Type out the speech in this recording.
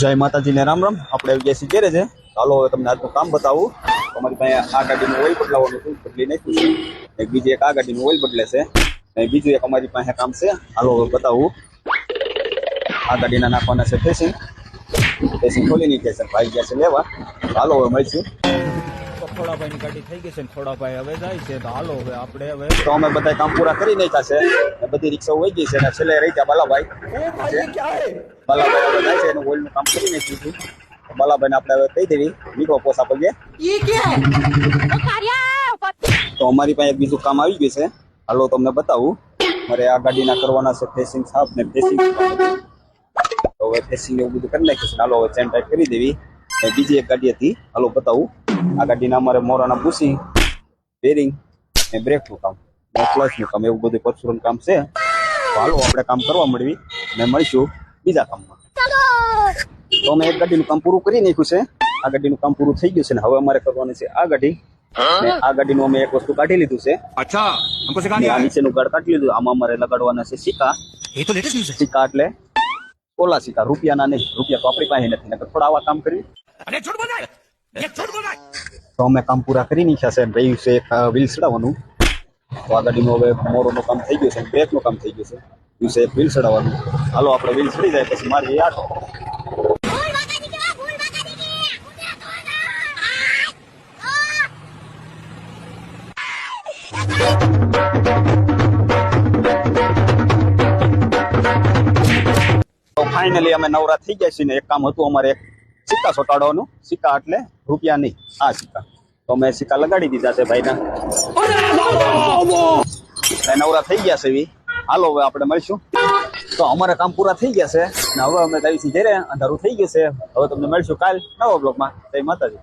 જય માતાજી ને રામ રામ. આપણે આવી ગયા છીએ ઘેરે છે. ચાલો હવે તમને આજનું કામ બતાવું. તમારી પાસે આ ગાડીનું ઓઇલ બદલાવવાનું હતું, બદલી નાખ્યું છે. એક બીજી એક આ ગાડીનું ઓઇલ બદલે છે અને બીજું એક અમારી પાસે કામ છે. હાલો હવે બતાવું. આ ગાડીના નાખવાના છે ફેસિંગ. ફેસિંગ ખોલી નાખીએ છે, ભાઈ ગયા છે લેવા. હાલો હવે મળશું. થોડાભાઈની ગાડી થઈ ગઈ છે ને થોડાભાઈ હવે જાય છે. તો હાલો હવે આપણે હવે તો અમે બધા કામ પૂરા કરી નાખ્યા છે. બધી રિક્ષાઓ વહી ગઈ છે અને છેલ્લે રહી ગયા બાલાભાઈ. બાલાભાઈ હવે જાય છે એનું ઓઇલનું કામ કરી નાખ્યું છે. બાલાભાઈને આપણે હવે કહી દેવી નીકળો પોસા પગે. તો અમારી પાસે એક બીજું કામ આવી ગયું છે. હાલો તમને બતાવું. મારે આ ગાડીના કરવાના છે ફેસિંગ સાફ ને ફેસિંગ. તો હવે ફેસિંગ એવું બધું કરી નાખ્યું છે. હાલો હવે ચેન ટાઈટ કરી દેવી. બીજી એક ગાડી હતી, હાલો બતાવું. આ ગાડીના અમારે મોરાના બુશિંગ, બેરિંગ ને બ્રેકનું કામ ને ક્લચનું કામ એવું બધું પરચુરણ કામ છે. તો હાલો આપણે કામ કરવા મળવી ને મળીશું બીજા કામમાં. તો અમે એક ગાડીનું કામ પૂરું કરી નાખ્યું છે. આ ગાડીનું કામ પૂરું થઈ ગયું છે ને હવે અમારે કરવાની છે આ ગાડી. ને આ ગાડીનું અમે એક વસ્તુ કાઢી લીધું છે. અચ્છા हमको सिखाने આ નીચેનું ગાડ કાઢી લીધું. આમાં અમારે લગાડવાના છે સિક્કા. ये तो लेटेस्ट न्यूज़ है। સિક્કા એટલે ઓલા સિક્કા, રૂપિયાના નહીં. રૂપિયા તો આપણી પાસે નથી ને થોડા આવા કામ કરી. अरे झूठ बोल रहा है, ये झूठ बोल रहा है। તો અમે કામ પૂરા કરી નાખ્યા છે. રહ્યું છે એક વ્હીલ ચડાવવાનું. તો આ ગાડીનું હવે મોરોનું કામ થઈ ગયું છે, બ્રેકનું કામ થઈ ગયું છે. રહ્યું છે એક વ્હીલ ચડાવવાનું. હાલો આપણે વ્હીલ ચડી જાય પછી મારી આટો. તો ફાઇનલી અમે નવરા થઈ ગયા છીએ ને એક કામ હતું અમારે, એક સિક્કા ચોંટાડવાનું. સિક્કા એટલે રૂપિયા નહીં, આ સિક્કા. તો અમે સિક્કા લગાડી દીધા છે ભાઈના. નવરા થઈ ગયા છે એવી. હાલો હવે આપણે મળીશું. તો અમારા કામ પૂરા થઈ ગયા છે અને હવે અમે જઈએ છીએ ઘરે. અંધારું થઈ ગયું છે. હવે તમને મળીશું કાલ નવા બ્લોગમાં. જય માતાજી.